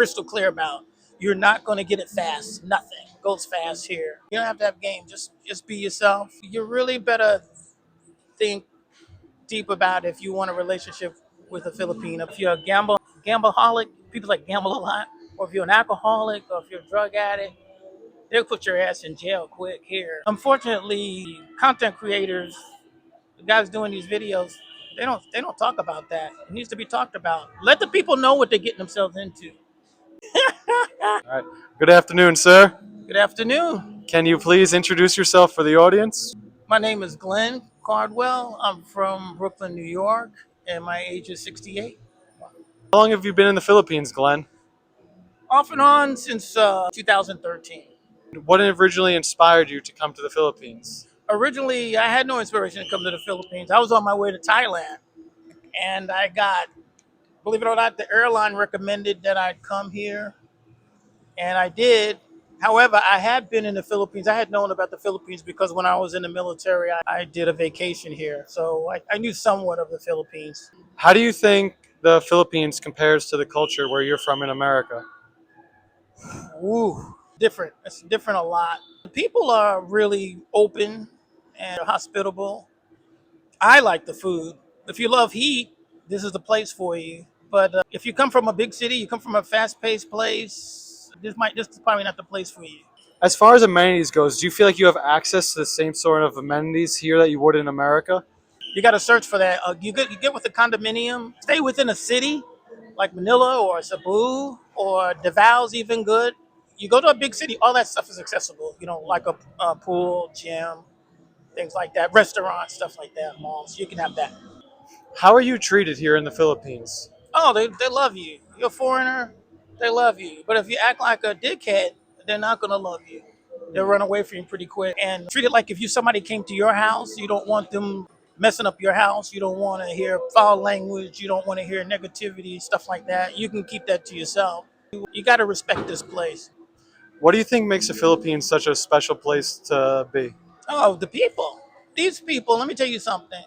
crystal clear about. You're not going to get it fast. Nothing goes fast here. You don't have to have game. Just be yourself. You really better think deep about if you want a relationship with a Filipino. If you're a gambleaholic, people like gamble a lot, or if you're an alcoholic, or if you're a drug addict, they'll put your ass in jail quick here. Unfortunately, content creators, the guys doing these videos, they don't talk about that. It needs to be talked about. Let the people know what they're getting themselves into. All right. Good afternoon, sir. Good afternoon. Can you please introduce yourself for the audience? My name is Glenn Cardwell. I'm from Brooklyn, New York, and my age is 68. How long have you been in the Philippines, Glenn? Off and on since 2013. What originally inspired you to come to the Philippines? Originally, I had no inspiration to come to the Philippines. I was on my way to Thailand, and believe it or not, the airline recommended that I'd come here, and I did. However, I had been in the Philippines. I had known about the Philippines because when I was in the military, I did a vacation here. So I knew somewhat of the Philippines. How do you think the Philippines compares to the culture where you're from in America? Ooh, different. It's different a lot. People are really open and hospitable. I like the food. If you love heat, this is the place for you. But if you come from a big city, you come from a fast-paced place, this is probably not the place for you. As far as amenities goes, do you feel like you have access to the same sort of amenities here that you would in America? You got to search for that. You get with a condominium. Stay within a city like Manila or Cebu or Davao's even good. You go to a big city, all that stuff is accessible. You know, like a pool, gym, things like that, restaurants, stuff like that, malls. You can have that. How are you treated here in the Philippines? Oh, they love you. You're a foreigner, they love you. But if you act like a dickhead, they're not gonna love you. They'll run away from you pretty quick. And treat it like if somebody came to your house, you don't want them messing up your house. You don't want to hear foul language. You don't want to hear negativity, stuff like that. You can keep that to yourself. You got to respect this place. What do you think makes the Philippines such a special place to be? Oh, the people. These people, let me tell you something.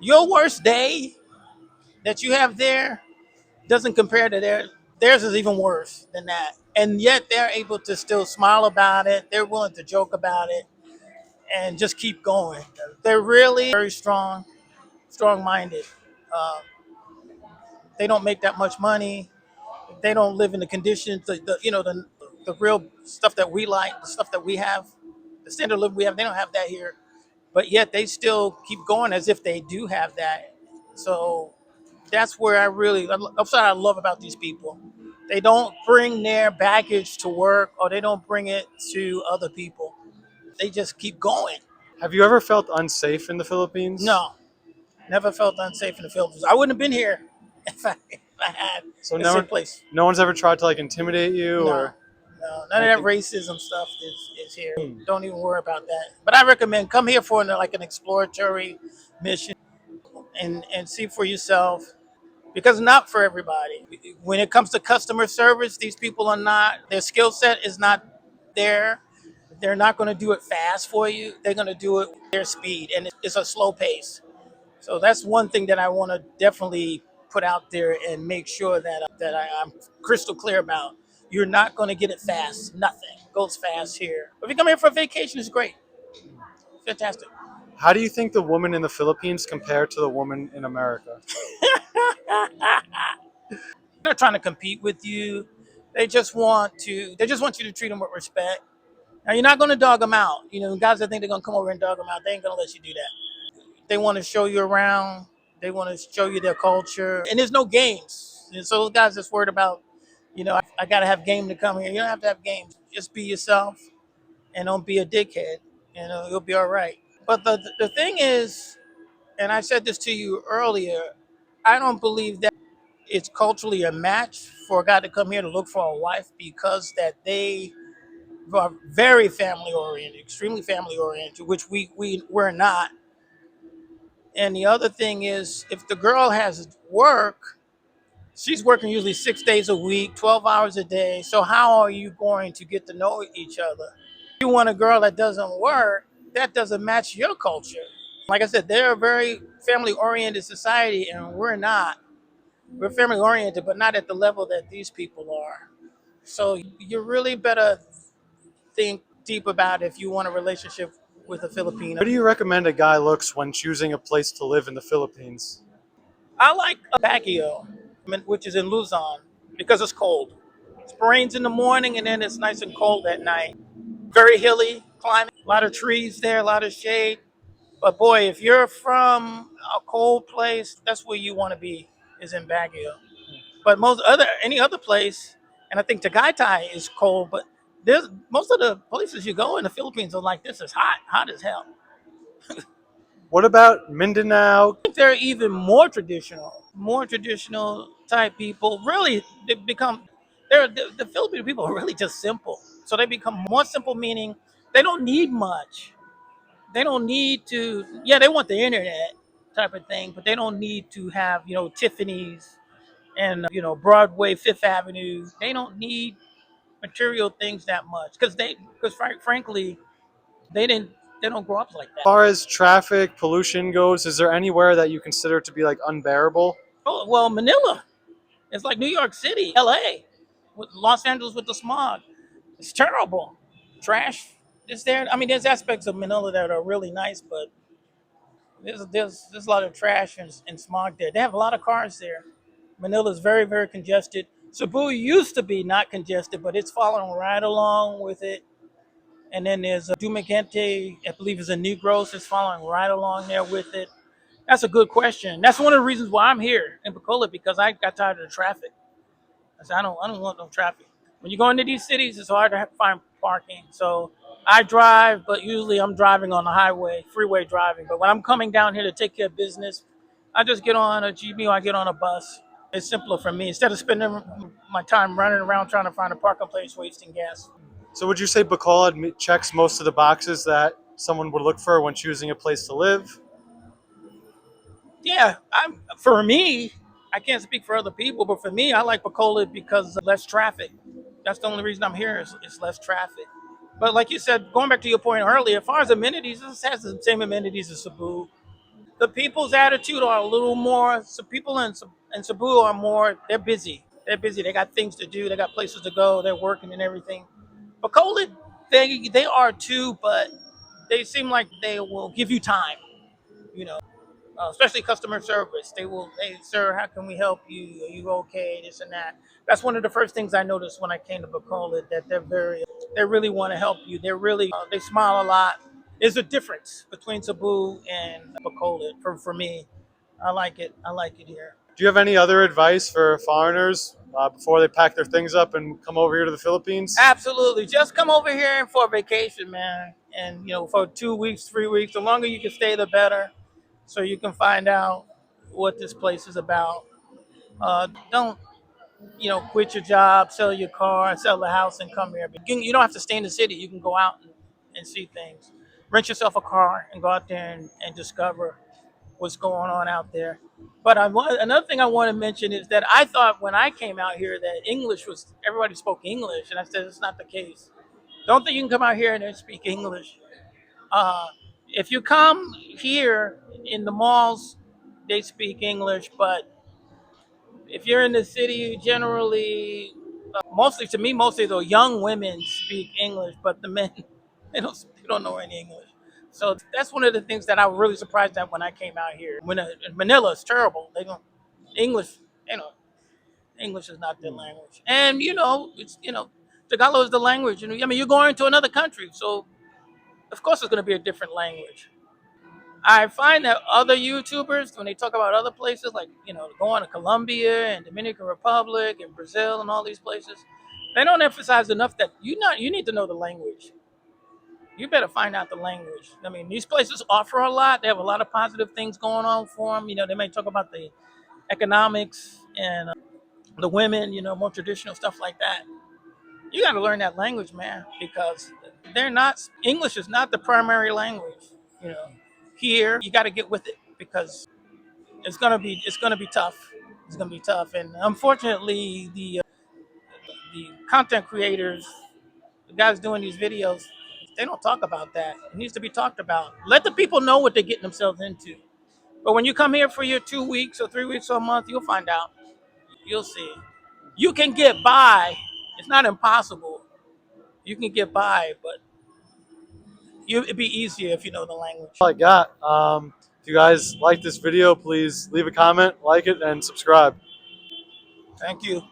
Your worst day that you have there doesn't compare to theirs is even worse than that. And yet they're able to still smile about it. They're willing to joke about it and just keep going. They're really very strong-minded. Uh, they don't make that much money. They don't live in the conditions, the real stuff that we like, the stuff that we have, the standard of living we have. They don't have that here, but yet they still keep going as if they do have that. So that's where that's what I love about these people. They don't bring their baggage to work or they don't bring it to other people. They just keep going. Have you ever felt unsafe in the Philippines? No, never felt unsafe in the Philippines. I wouldn't have been here if I had So a safe place. no one's ever tried to like intimidate you No, or no, none of that racism stuff is here. Don't even worry about that. But I recommend come here for like an exploratory mission and see for yourself because it's not for everybody. When it comes to customer service, these people are not, their skill set is not there. They're not going to do it fast for you. They're going to do it their speed, and it's a slow pace. So that's one thing that I want to definitely put out there and make sure I'm crystal clear about. You're not going to get it fast. Nothing goes fast here. If you come here for a vacation, it's great. Fantastic. how do you think the woman in the Philippines compare to the woman in America? They're not trying to compete with you. They just want you to treat them with respect. Now you're not going to dog them out. You know, guys that think they're going to come over and dog them out, they ain't going to let you do that. They want to show you around. They want to show you their culture. And there's no games. And so those guys that's worried about, I got to have game to come here. You don't have to have games. Just be yourself and don't be a dickhead. You'll be all right. But the thing is, and I said this to you earlier, I don't believe that it's culturally a match for a guy to come here to look for a wife because that they are very family oriented, extremely family oriented, which we're not. And the other thing is, if the girl has work, she's working usually 6 days a week, 12 hours a day. So how are you going to get to know each other? If you want a girl that doesn't work, that doesn't match your culture. Like I said, they're a very family oriented society and we're not. We're family oriented, but not at the level that these people are. So you really better think deep about if you want a relationship with a Filipino. Where do you recommend a guy looks when choosing a place to live in the Philippines? I like Baguio, which is in Luzon, because it's cold. It rains in the morning and then it's nice and cold at night. Very hilly climate, a lot of trees there, a lot of shade. But boy, if you're from a cold place, that's where you want to be, is in Baguio. But any other place, and I think Tagaytay is cold, but there's most of the places you go in the Philippines are like this is hot, hot as hell. What about Mindanao? They're even more traditional type people. Really, they become the Filipino people are really just simple. So they become more simple, meaning they don't need much. They don't need to. Yeah, they want the internet type of thing, but they don't need to have Tiffany's and Broadway, Fifth Avenue. They don't need material things that much because frankly they don't grow up like As that. far as traffic pollution goes, is there anywhere that you consider to be like unbearable? Oh well, Manila. It's like New York City, LA, with Los Angeles with the smog. It's terrible. Trash is there. I mean, there's aspects of Manila that are really nice, but there's a lot of trash and smog there. They have a lot of cars there. Manila is very, very congested. Cebu used to be not congested, but it's following right along with it. And then there's Dumaguete, I believe is a Negros, is following right along there with it. That's a good question. That's one of the reasons why I'm here in Bacola, because I got tired of the traffic. I said, I don't want no traffic. When you go into these cities, it's hard to find parking. So I drive, but usually I'm driving on the highway, freeway driving. But when I'm coming down here to take care of business, I just get on a GM or I get on a bus. It's simpler for me instead of spending my time running around trying to find a parking place, wasting gas. So would you say Bacolod checks most of the boxes that someone would look for when choosing a place to live? Yeah, I'm for me. I can't speak for other people, but for me, I like Bacola because of less traffic. That's the only reason I'm here is less traffic. But like you said, going back to your point earlier, as far as amenities, this has the same amenities as Cebu. The people's attitude are a little more. So people in Cebu are more. They're busy. They're busy. They got things to do. They got places to go. They're working and everything. Bacola, they are too, but they seem like they will give you time. You know, especially customer service. They will, hey, sir, how can we help you? Are you okay? This and that. That's one of the first things I noticed when I came to Bacola, that they really want to help you. They smile a lot. There's a difference between Cebu and Bacola for me. I like it. I like it here. Do you have any other advice for foreigners before they pack their things up and come over here to the Philippines? Absolutely. Just come over here for a vacation, man. And, for 2 weeks, 3 weeks, the longer you can stay, the better. So you can find out what this place is about. Don't quit your job, sell your car, sell the house, and come here. But you don't have to stay in the city. You can go out and see things. Rent yourself a car and go out there and discover what's going on out there. But another thing I want to mention is that I thought when I came out here that everybody spoke English, and I said it's not the case. Don't think you can come out here and then speak English. Uh, if you come here in the malls, they speak English, but if you're in the city, generally, mostly the young women speak English, but the men they don't know any English. So that's one of the things that I was really surprised at when I came out here. In Manila is terrible. They don't English. You know, English is not their language, and it's Tagalog is the language. I mean, you're going to another country, so of course it's going to be a different language. I find that other YouTubers, when they talk about other places, like going to Colombia and Dominican Republic and Brazil and all these places, they don't emphasize enough that you need to know the language. You better find out the language. I mean, these places offer a lot. They have a lot of positive things going on for them. They may talk about the economics and the women, more traditional stuff like that. You got to learn that language, man, because they're not English is not the primary language. You know, here you got to get with it because it's gonna be tough. It's gonna be tough, and unfortunately, the content creators, the guys doing these videos, they don't talk about that. It needs to be talked about. Let the people know what they're getting themselves into. But when you come here for your 2 weeks or 3 weeks or a month, you'll find out. You'll see. You can get by. It's not impossible. You can get by, but it'd be easier if you know the language. All I got. If you guys like this video, please leave a comment, like it, and subscribe. Thank you.